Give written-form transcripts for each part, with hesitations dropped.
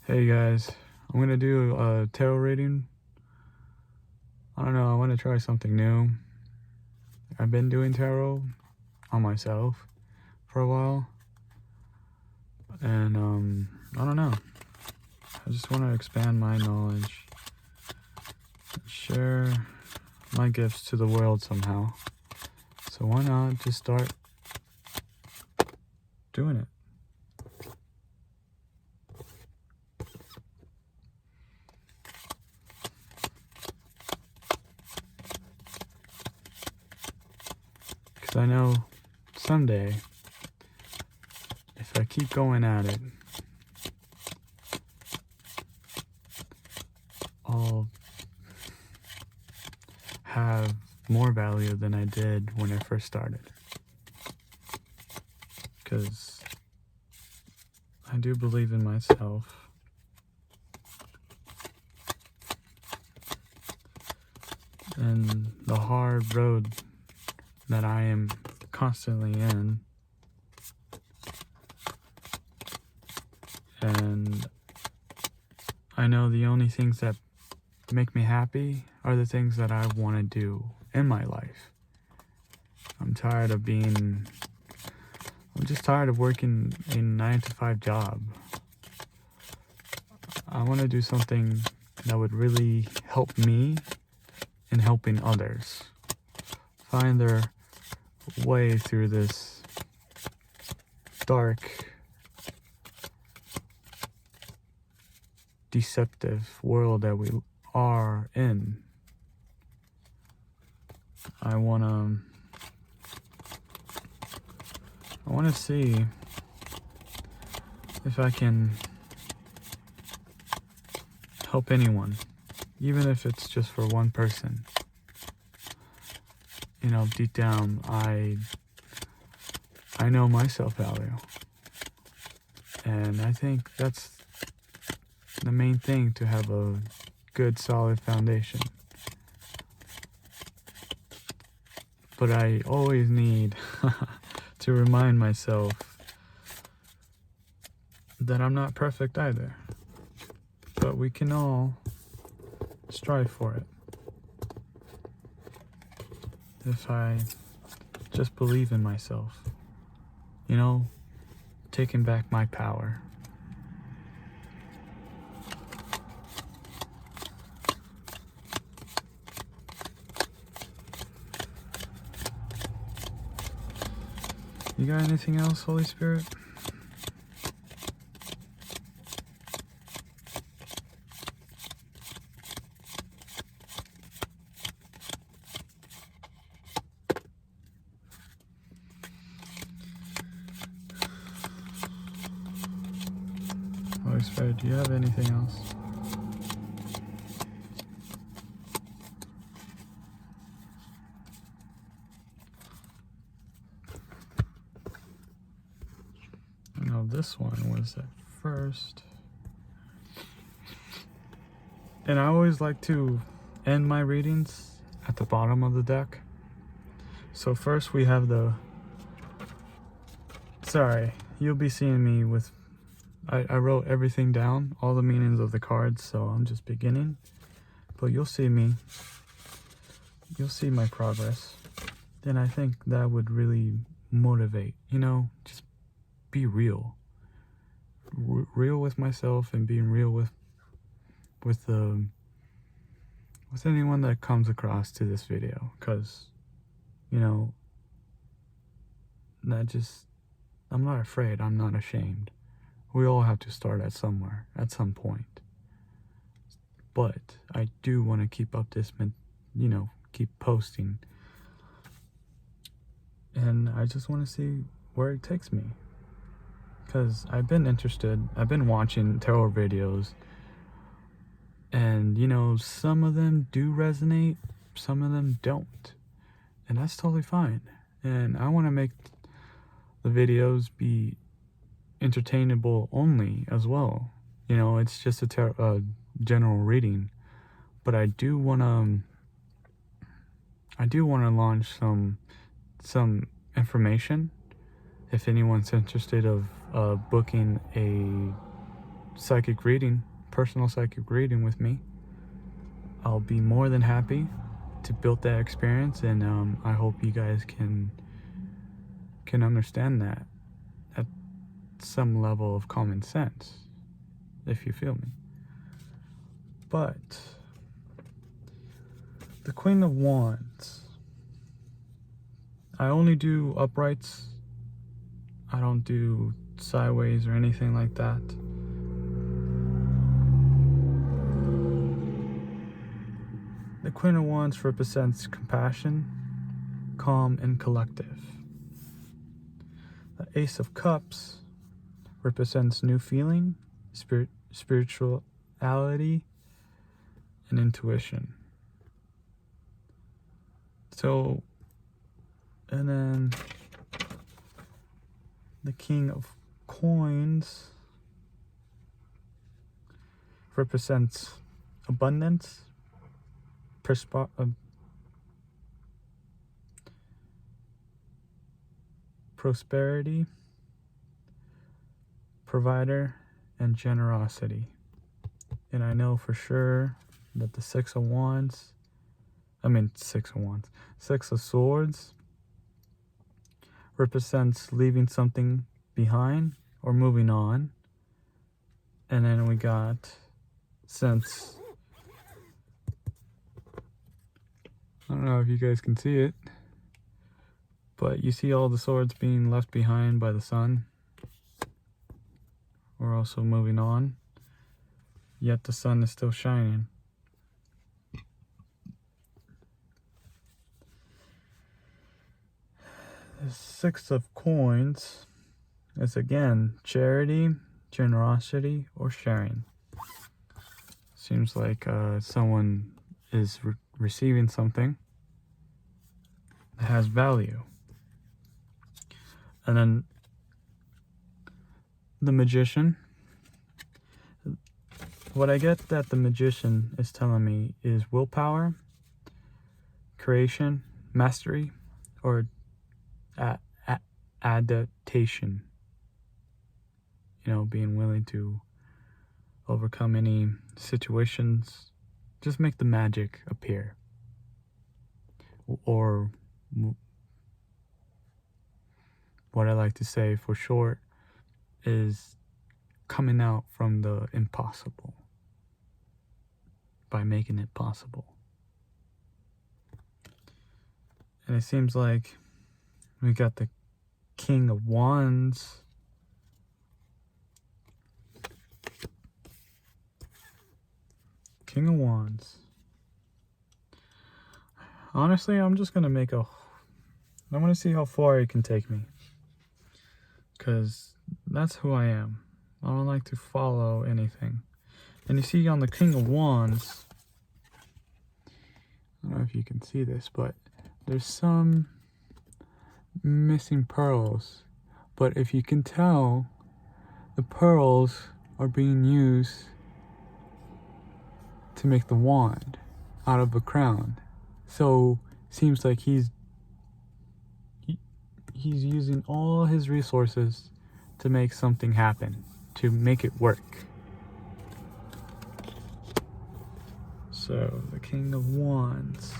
Hey guys, I'm gonna do a tarot reading. I don't know, I want to try something new. I've been doing tarot on myself for a while, and I don't know. I just want to expand my knowledge, share my gifts to the world somehow. So why not just start doing it? Because I know someday, if I keep going at it, I'll have more value than I did when I first started. Because I do believe in myself. And the hard road that I am constantly in. And I know the only things that make me happy are the things that I want to do in my life. I'm just tired of working a 9-to-5 job. I want to do something that would really help me in helping others find their way through this dark, deceptive world that we are in. I want to see if I can help anyone, even if it's just for one person. You know, deep down, I know my self-value. And I think that's the main thing, to have a good, solid foundation. But I always need to remind myself that I'm not perfect either. But we can all strive for it. If I just believe in myself, you know, taking back my power. You got anything else, Holy Spirit? Holy Spirit, do you have anything else? I know this one was at first. And I always like to end my readings at the bottom of the deck. So first we have sorry, you'll be seeing me with, I wrote everything down, all the meanings of the cards, so I'm just beginning. But you'll see my progress. Then I think that would really motivate, you know, just be real. Real with myself and being real with anyone that comes across to this video. Because, you know, I'm not afraid, I'm not ashamed. We all have to start at somewhere, at some point. But I do want to keep up this, you know, keep posting. And I just want to see where it takes me. Because I've been interested, I've been watching tarot videos. And, you know, some of them do resonate, some of them don't. And that's totally fine. And I want to make the videos be entertainable only as well. You know, it's just a general reading. But I do want to launch some information if anyone's interested of booking a psychic reading, personal psychic reading with me, I'll be more than happy to build that experience, and I hope you guys can understand that at some level of common sense, if you feel me. But the Queen of Wands, I only do uprights. I don't do sideways or anything like that. The Queen of Wands represents compassion, calm, and collective. The Ace of Cups represents new feeling, spirituality, and intuition. So, and then the King of Coins represents abundance, prosperity, provider, and generosity. And I know for sure that the Six of Swords represents leaving something behind or moving on. And then we got, since, I don't know if you guys can see it, but you see all the swords being left behind by the sun. We're also moving on, yet the sun is still shining. The Six of Coins is again charity, generosity, or sharing. Seems like someone is receiving something that has value. And then the Magician. What I get that the Magician is telling me is willpower, creation, mastery, or adaptation. You know, being willing to overcome any situations, just make the magic appear. Or what I like to say for short is coming out from the impossible by making it possible. And it seems like we got the King of Wands. King of Wands. Honestly, I'm just gonna I want to see how far it can take me. Because that's who I am. I don't like to follow anything. And you see on the King of Wands, I don't know if you can see this, but there's some missing pearls. But if you can tell, the pearls are being used to make the wand out of a crown. So seems like he's using all his resources to make something happen, to make it work. So the King of Wands.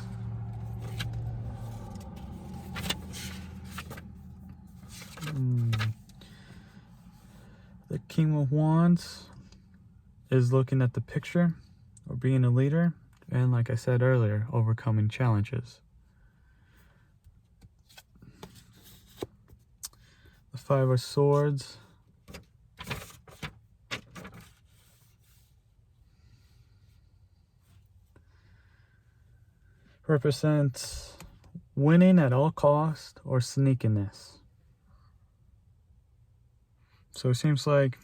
The King of Wands is looking at the picture or being a leader, and like I said earlier, overcoming challenges. The Five of Swords represents winning at all cost or sneakiness. So it seems like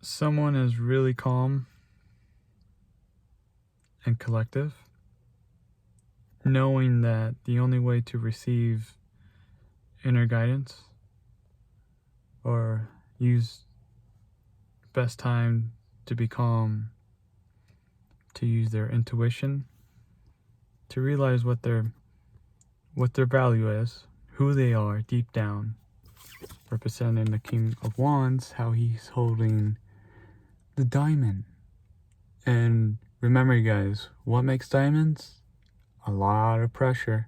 someone is really calm and collective, knowing that the only way to receive inner guidance or use best time to be calm, to use their intuition, to realize what their value is, who they are deep down, representing the King of Wands, how he's holding the diamond. And remember, you guys, what makes diamonds? A lot of pressure.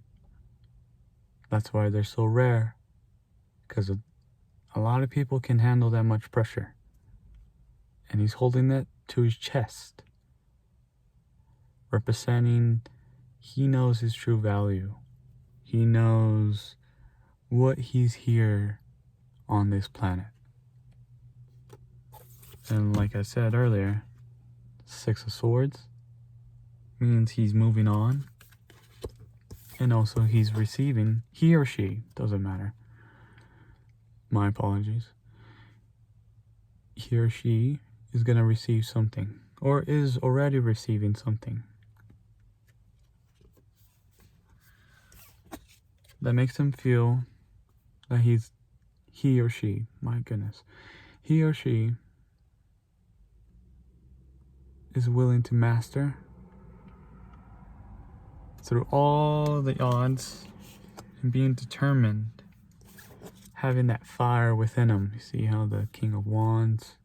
That's why they're so rare, because a lot of people can handle that much pressure. And he's holding it to his chest, representing he knows his true value. He knows what he's here on this planet. And like I said earlier, Six of Swords means he's moving on. And also he's receiving, he or she, doesn't matter. My apologies. He or she is going to receive something, or is already receiving something that makes him feel that he or she, my goodness, he or she is willing to master through all the odds and being determined, having that fire within him. You see how the King of Wands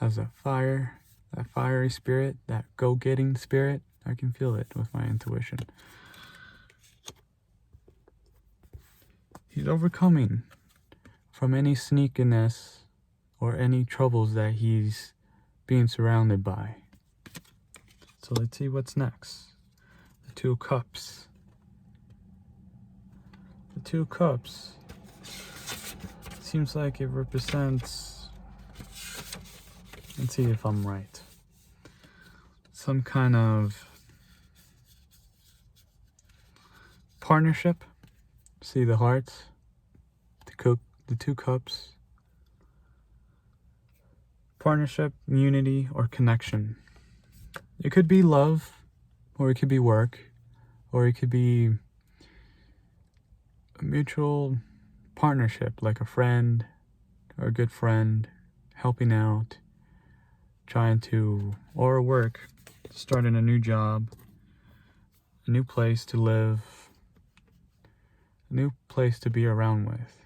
has that fire, that fiery spirit, that go-getting spirit. I can feel it with my intuition. He's overcoming from any sneakiness or any troubles that he's being surrounded by. So let's see what's next. The Two of Cups. The Two of Cups seems like it represents, let's see if I'm right, some kind of partnership. See the hearts, the two cups. Partnership, unity, or connection. It could be love, or it could be work, or it could be a mutual partnership, like a friend or a good friend, helping out, trying to, or work, starting a new job, a new place to live, a new place to be around with.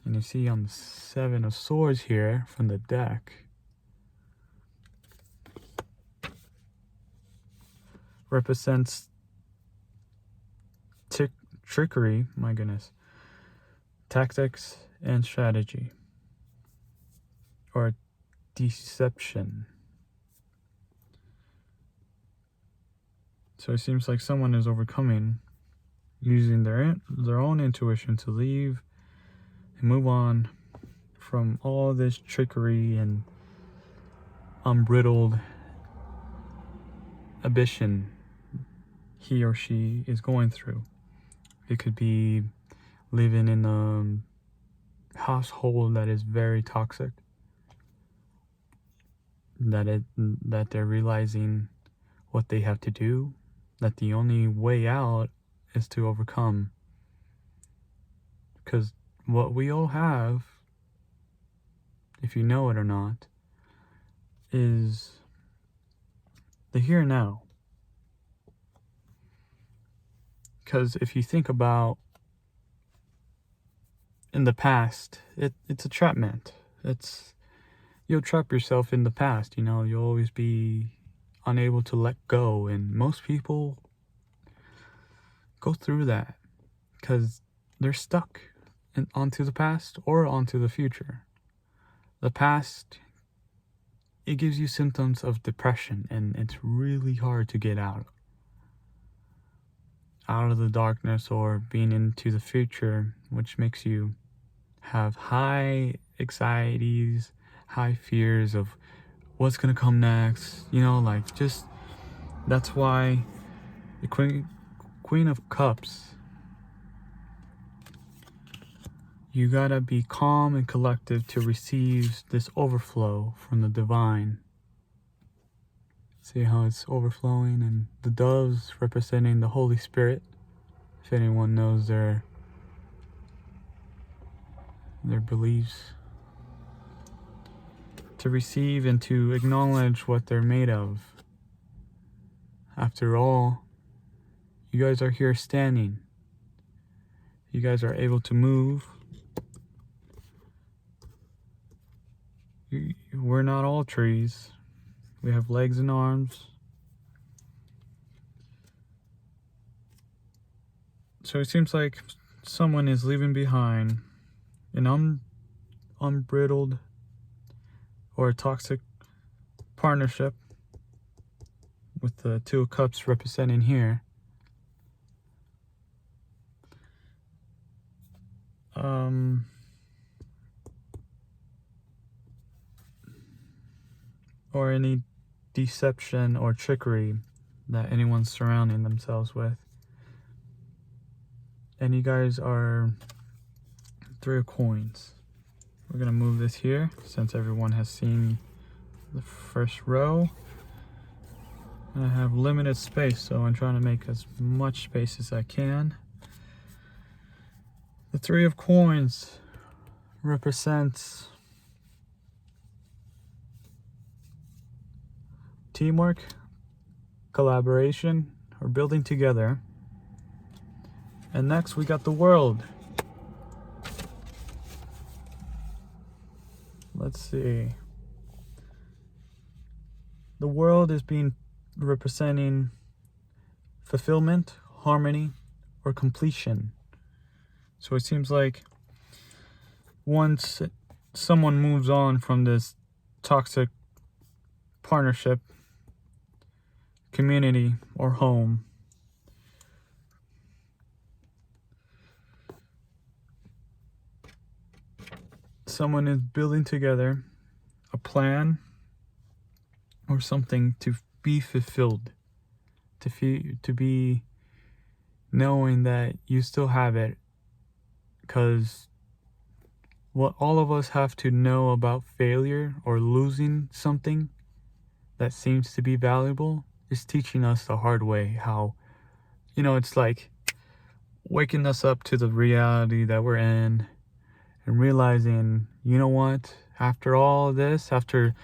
And you see on the Seven of Swords here from the deck, represents trickery, my goodness, tactics and strategy, or deception. So it seems like someone is overcoming, using their own intuition to leave and move on from all this trickery and unbridled ambition he or she is going through. It could be living in a household that is very toxic, that they're realizing what they have to do, that the only way out is to overcome. Because what we all have, if you know it or not, is the here and now. Because if you think about in the past, it's a trapment. You'll trap yourself in the past, you'll always be unable to let go. And most people go through that because they're stuck onto the past or onto the future. The past, it gives you symptoms of depression, and it's really hard to get out of the darkness or being into the future, which makes you have high anxieties, high fears of what's gonna come next, that's why the Queen of Cups, you gotta be calm and collective to receive this overflow from the divine. See how it's overflowing, and the doves representing the Holy Spirit, if anyone knows their beliefs, to receive and to acknowledge what they're made of. After all, you guys are here standing You guys are able to move. We're not all trees. We have legs and arms. So it seems like someone is leaving behind an unbridled or a toxic partnership, with the Two of Cups representing here. Or any deception or trickery that anyone's surrounding themselves with. And you guys are Three of Coins. We're gonna move this here since everyone has seen the first row. And I have limited space, so I'm trying to make as much space as I can. The Three of Coins represents teamwork, collaboration, or building together. And next we got the World. Let's see. The World is being representing fulfillment, harmony, or completion. So it seems like once someone moves on from this toxic partnership, community, or home, someone is building together a plan or something to be fulfilled, to be knowing that you still have it. Because what all of us have to know about failure or losing something that seems to be valuable is teaching us the hard way how, it's like waking us up to the reality that we're in and realizing, you know what, after all of this, after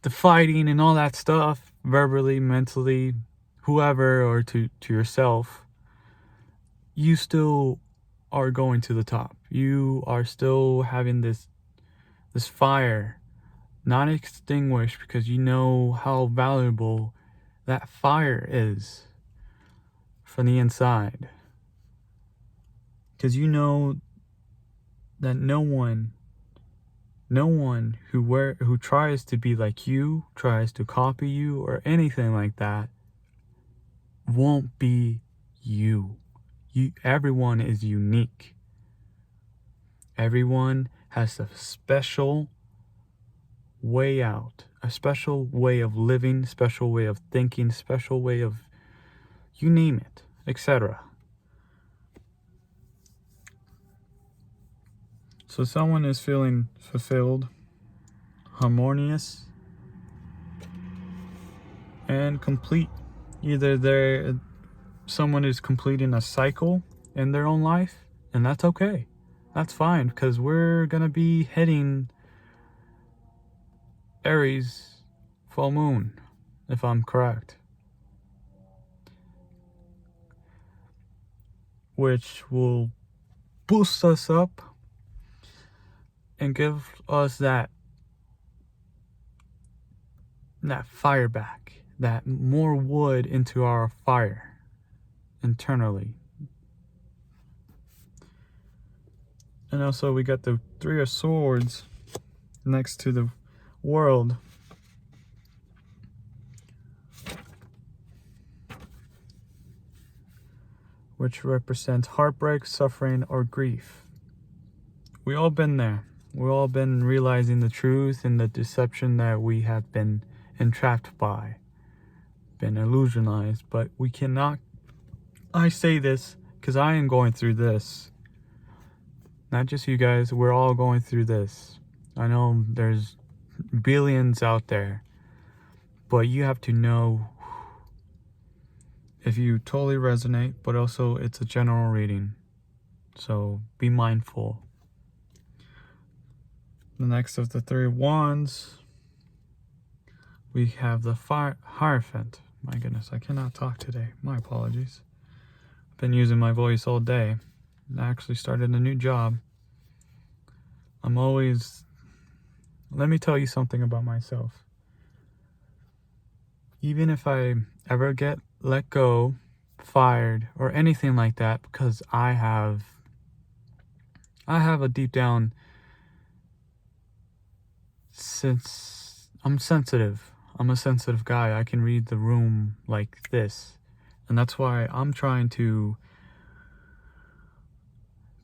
the fighting and all that stuff, verbally, mentally, whoever, or to yourself, you still are going to the top. You are still having this fire not extinguished, because you know how valuable that fire is from the inside. Because you know that no one who tries to be like you, tries to copy you, or anything like that, won't be you. Everyone is unique. Everyone has a special way out, a special way of living, special way of thinking, special way of, you name it, etc. So someone is feeling fulfilled, harmonious, and complete. Either someone is completing a cycle in their own life, and that's okay. That's fine, because we're gonna be hitting Aries full moon, if I'm correct, which will boost us up and give us that fire back, that more wood into our fire internally. And also we got the Three of Swords next to the World. Which represents heartbreak, suffering, or grief. We all been there. We've all been realizing the truth and the deception that we have been entrapped by, been illusionized, but we cannot. I say this because I am going through this. Not just you guys, we're all going through this. I know there's billions out there, but you have to know if you totally resonate, but also it's a general reading. So be mindful. The next of the Three of Wands, we have the Hierophant. My goodness, I cannot talk today. My apologies. I've been using my voice all day. I actually started a new job. Let me tell you something about myself. Even if I ever get let go, fired, or anything like that, because I have a deep down, since I'm sensitive. I'm a sensitive guy. I can read the room like this. And that's why I'm trying to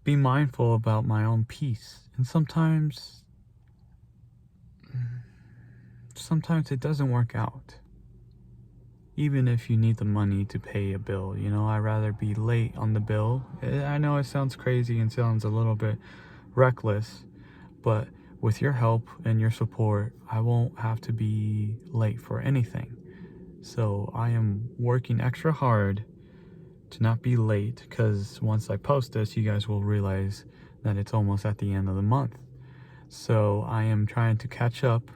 be mindful about my own peace. And sometimes it doesn't work out. Even if you need the money to pay a bill, I'd rather be late on the bill. I know it sounds crazy and sounds a little bit reckless, but with your help and your support, I won't have to be late for anything. So I am working extra hard to not be late, because once I post this, you guys will realize that it's almost at the end of the month. So I am trying to catch up,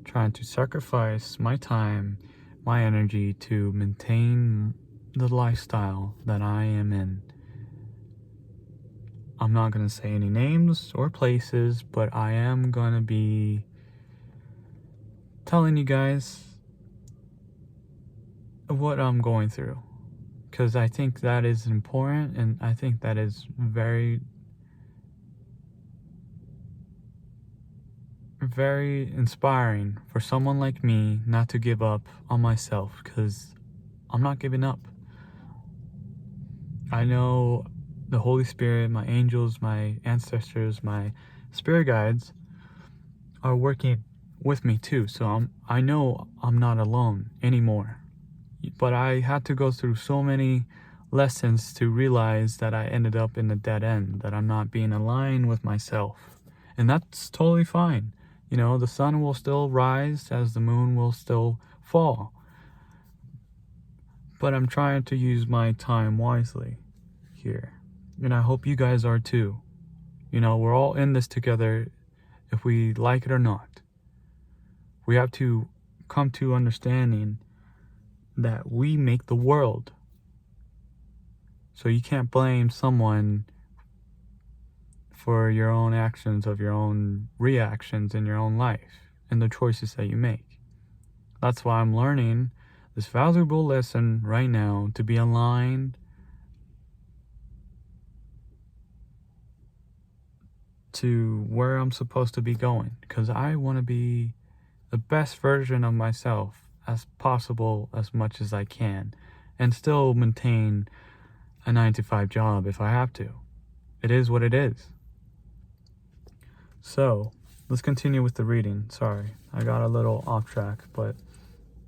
trying to sacrifice my time, my energy to maintain the lifestyle that I am in. I'm not going to say any names or places, but I am going to be telling you guys what I'm going through, because I think that is important, and I think that is very, very inspiring for someone like me not to give up on myself, because I'm not giving up. I know the Holy Spirit, my angels, my ancestors, my spirit guides are working with me too. So I know I'm not alone anymore. But I had to go through so many lessons to realize that I ended up in a dead end, that I'm not being aligned with myself. And that's totally fine. The sun will still rise as the moon will still fall. But I'm trying to use my time wisely here. And I hope you guys are too. We're all in this together, if we like it or not. We have to come to understanding that we make the world. So you can't blame someone for your own actions, of your own reactions in your own life and the choices that you make. That's why I'm learning this valuable lesson right now, to be aligned to where I'm supposed to be going, because I want to be the best version of myself as possible, as much as I can, and still maintain a 9-to-5 job if I have to. It is what it is. So let's continue with the reading. Sorry, I got a little off track, but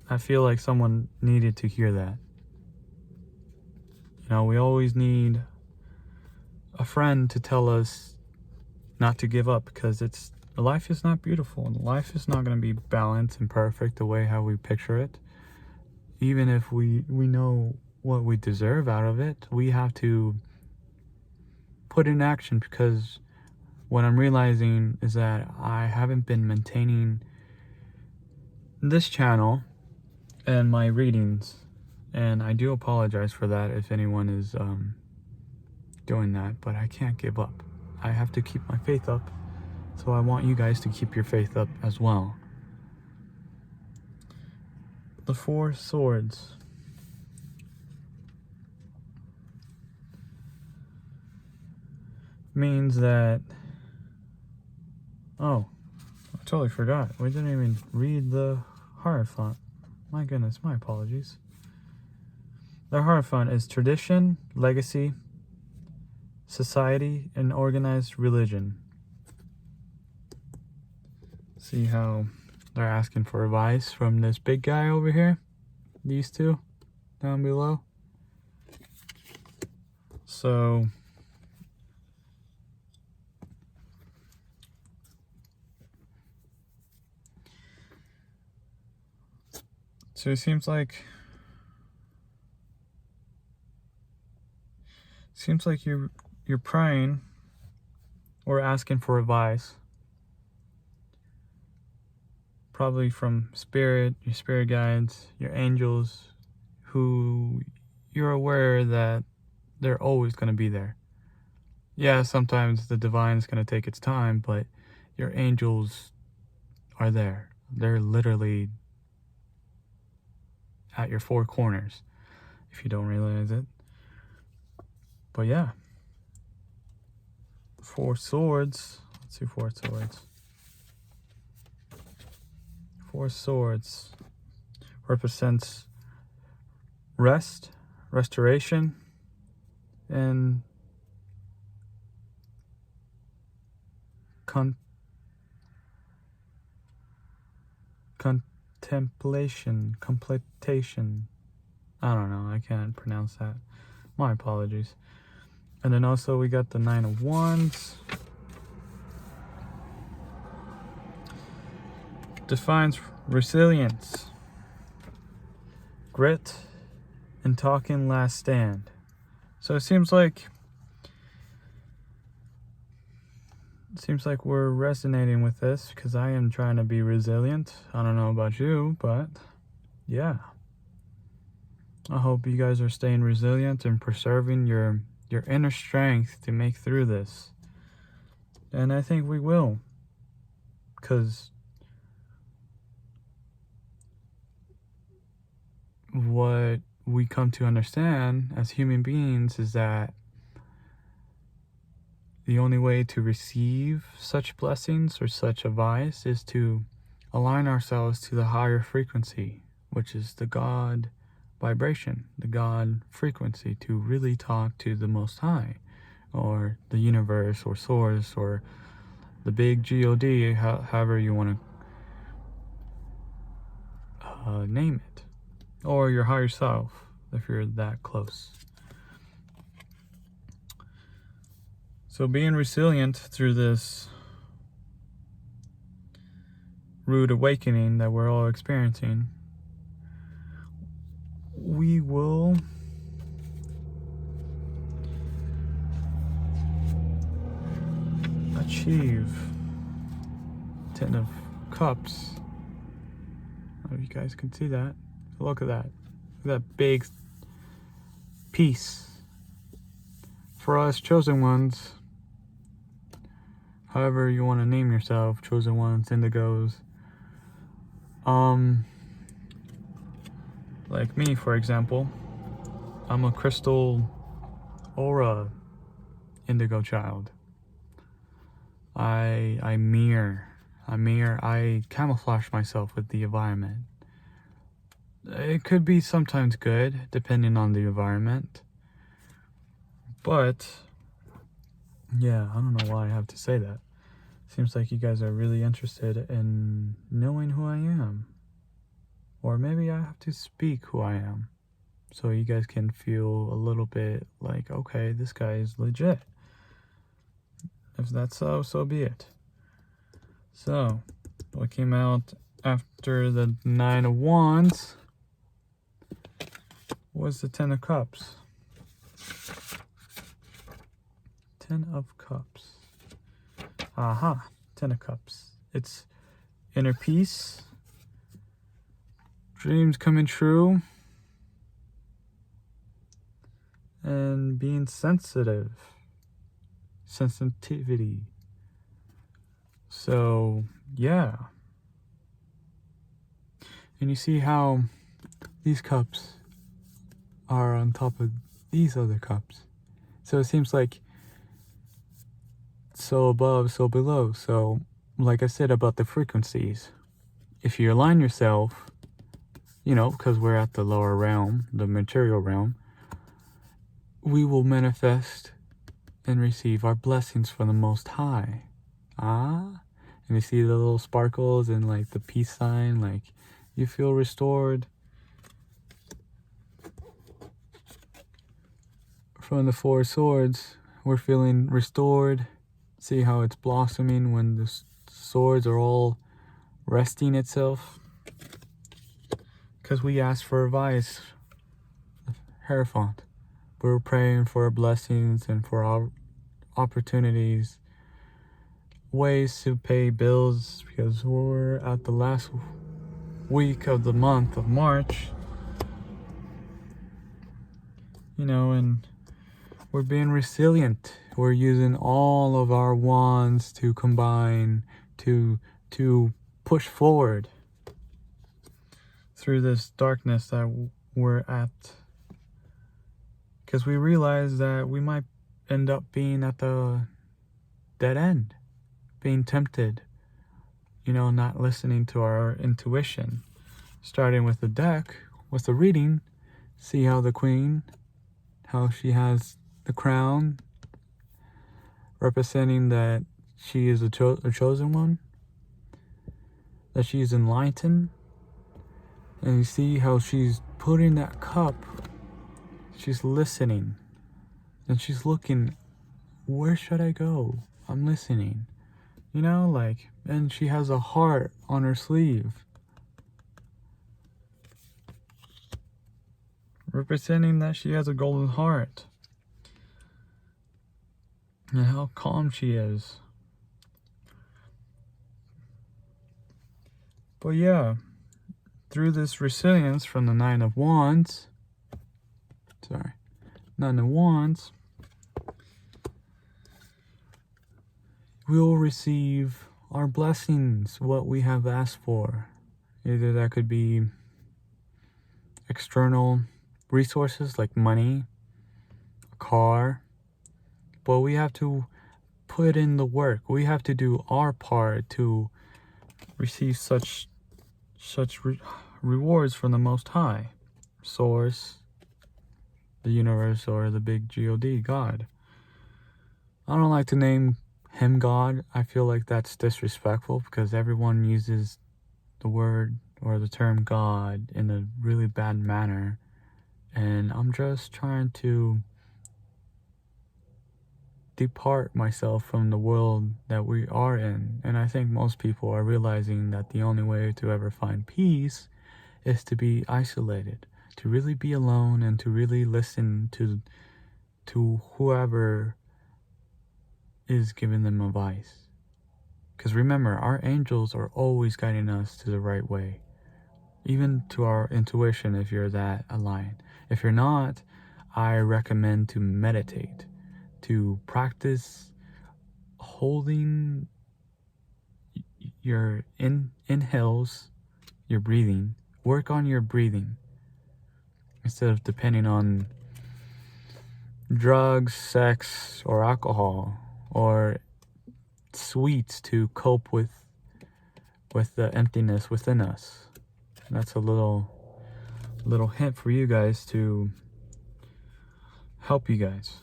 I feel like someone needed to hear that. We always need a friend to tell us not to give up, because life is not beautiful, and life is not going to be balanced and perfect the way how we picture it. Even if we know what we deserve out of it, we have to put in action, because what I'm realizing is that I haven't been maintaining this channel and my readings, and I do apologize for that if anyone is doing that, but I can't give up. I have to keep my faith up, so I want you guys to keep your faith up as well. The 4 Swords. Means that, I totally forgot. We didn't even read the Hierophant. My goodness, my apologies. The Hierophant is tradition, legacy, society, and organized religion. See how they're asking for advice from this big guy over here? These two down below. So it seems like you're praying or asking for advice, probably from spirit, your spirit guides, your angels, who you're aware that they're always going to be there. Yeah, sometimes the divine is going to take its time, but your angels are there. They're literally at your four corners, if you don't realize it. But yeah, four swords. Let's do four swords. Four swords represents rest, restoration, and contemplation, completation. I don't know, I can't pronounce that. My apologies. And then also we got the Nine of Wands. Defines resilience, grit, and talking last stand. So it seems like we're resonating with this because I am trying to be resilient. I don't know about you, but yeah. I hope you guys are staying resilient and preserving your inner strength to make through this. And I think we will. Because what we come to understand as human beings is that the only way to receive such blessings or such advice is to align ourselves to the higher frequency, which is the God vibration, the God frequency, to really talk to the Most High, or the universe, or source, or the big God, however you want to name it, or your higher self, if you're that close. So being resilient through this rude awakening that we're all experiencing, we will achieve 10 of Cups. I don't know if you guys can see that. Look at that. Look at that big piece. For us chosen ones, however you want to name yourself, chosen ones, indigos, like me, for example, I'm a crystal aura indigo child. I camouflage myself with the environment. It could be sometimes good, depending on the environment. But, yeah, I don't know why I have to say that. Seems like you guys are really interested in knowing who I am. Or maybe I have to speak who I am, so you guys can feel a little bit like, okay, this guy is legit. If that's so, so be it. So, what came out after the Nine of Wands was the Ten of Cups. 10 of Cups. Aha, 10 of Cups. It's inner peace, dreams coming true, and being sensitive. Sensitivity. So, yeah. And you see how these cups are on top of these other cups. So it seems like so above, so below. So, like I said about the frequencies, if you align yourself, because we're at the lower realm, the material realm, we will manifest and receive our blessings from the Most High. And you see the little sparkles and like the peace sign, like you feel restored from the Four Swords. We're feeling restored. See how it's blossoming when the swords are all resting itself, because we asked for advice, Hierophant. We're praying for blessings and for our opportunities, ways to pay bills, because we're at the last week of the month of March, and We're being resilient. We're using all of our wands to combine to push forward through this darkness that we're at. Because we realize that we might end up being at the dead end, being tempted, not listening to our intuition. Starting with the deck, with the reading, see how the queen, how she has the crown, representing that she is a chosen one, that she is enlightened. And you see how she's putting that cup, she's listening, and she's looking, where should I go? I'm listening. And she has a heart on her sleeve, representing that she has a golden heart. And how calm she is. But yeah, through this resilience from the Nine of Wands, we'll receive our blessings, what we have asked for. Either that could be external resources like money, a car, but we have to put in the work. We have to do our part to receive such rewards from the Most High, Source, the universe, or the big God. I don't like to name him God. I feel like that's disrespectful because everyone uses the word or the term God in a really bad manner, and I'm just trying to depart myself from the world that we are in. And I think most people are realizing that the only way to ever find peace is to be isolated, to really be alone, and to really listen to whoever is giving them advice. Because remember, our angels are always guiding us to the right way, even to our intuition if you're that aligned. If you're not, I recommend to meditate, to practice holding your inhales, your breathing. Work on your breathing instead of depending on drugs, sex, or alcohol, or sweets to cope with the emptiness within us. That's a little hint for you guys to help you guys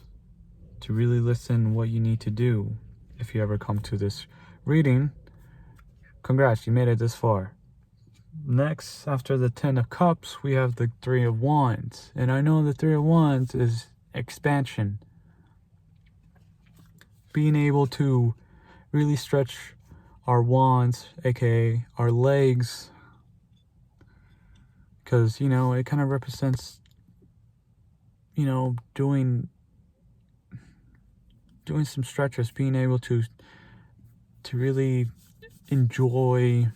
to really listen what you need to do. If you ever come to this reading, congrats, you made it this far. Next, after the 10 of Cups, we have the 3 of Wands. And I know the 3 of Wands is expansion. Being able to really stretch our wands, aka our legs, because, it kind of represents, doing some stretches, being able to really enjoy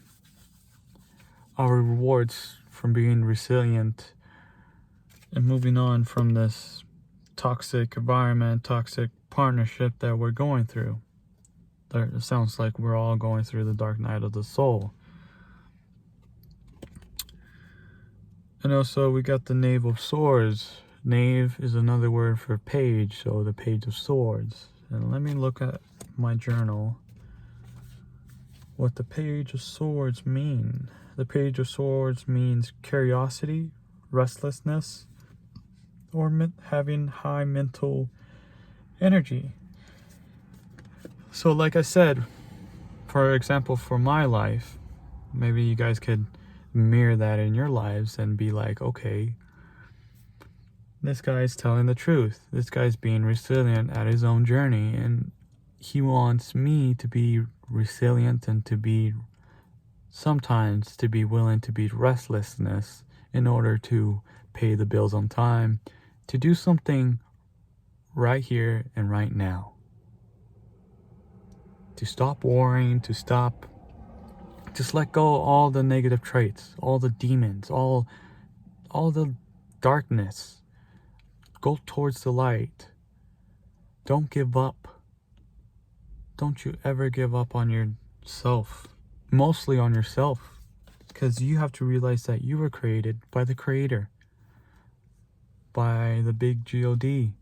our rewards from being resilient and moving on from this toxic environment, toxic partnership that we're going through. It sounds like we're all going through the dark night of the soul. And also we got the Knave of Swords. Knave is another word for page, so the Page of Swords. And let me look at my journal what the Page of Swords mean. The Page of Swords means curiosity, restlessness, or having high mental energy. So like I said, for example, for my life, maybe you guys could mirror that in your lives and be like, okay, this guy's telling the truth. This guy's being resilient at his own journey, and he wants me to be resilient and to be sometimes to be willing to be restlessness in order to pay the bills on time, to do something right here and right now. To stop worrying, to stop, just let go of all the negative traits, all the demons, all the darkness. Go towards the light. don't give up. Don't you ever give up on yourself. Mostly on yourself. Because you have to realize that you were created by the Creator. By the big God.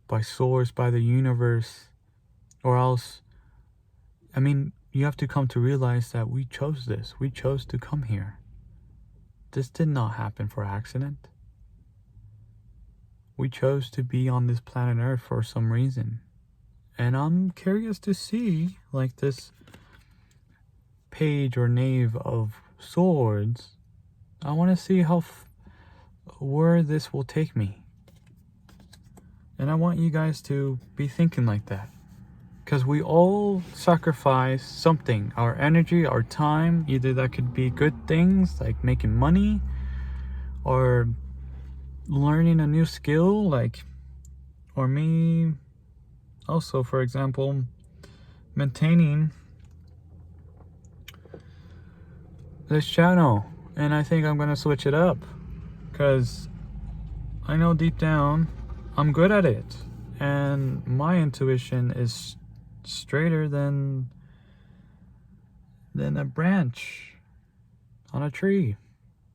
By Source, by the universe. Or else, I mean, you have to come to realize that we chose this. We chose to come here. This did not happen for accident. We chose to be on this planet Earth for some reason. And I'm curious to see, like, this page or knave of swords. I want to see where this will take me. And I want you guys to be thinking like that. Because we all sacrifice something. Our energy, our time. Either that could be good things like making money. Or learning a new skill. Like, or me also, for example, maintaining this channel. And I think I'm going to switch it up. Because I know deep down I'm good at it. And my intuition is straighter than a branch on a tree.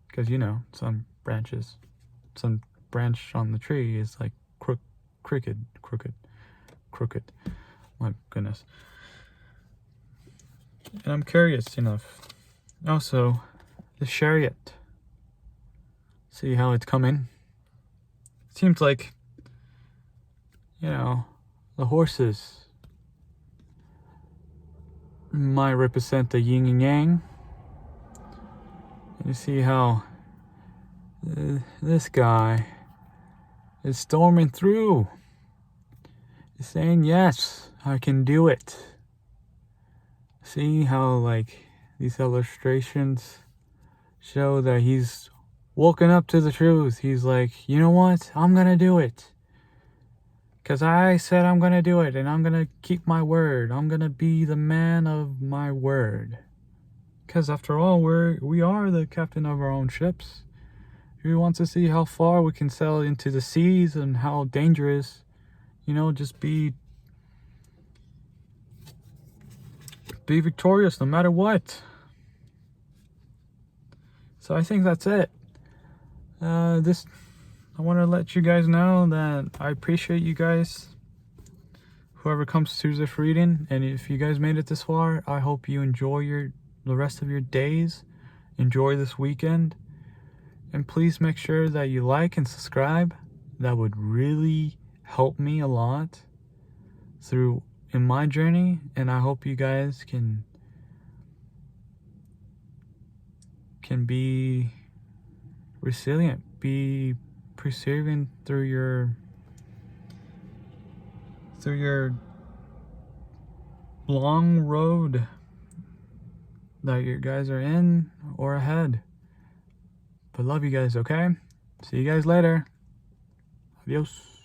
Because, you know, some branch on the tree is like crooked. My goodness. And I'm curious enough. Also, the chariot. See how it's coming? Seems like, you know, the horses might represent the yin and yang. And you see how this guy is storming through. He's saying, yes, I can do it. See how, like, these illustrations show that he's woken up to the truth. He's like, you know what? I'm going to do it. Because I said I'm going to do it, and I'm going to keep my word. I'm going to be the man of my word. Because after all, we are the captain of our own ships. We want to see how far we can sail into the seas and how dangerous, you know, just be victorious no matter what. So I think that's it. I want to let you guys know that I appreciate you guys, whoever comes to this reading. And if you guys made it this far, I hope you enjoy the rest of your days. Enjoy this weekend. And please make sure that you like and subscribe. That would really help me a lot in my journey. And I hope you guys can be resilient, be persevering through your long road that you guys are in or ahead. But love you guys, okay? See you guys later. Adios.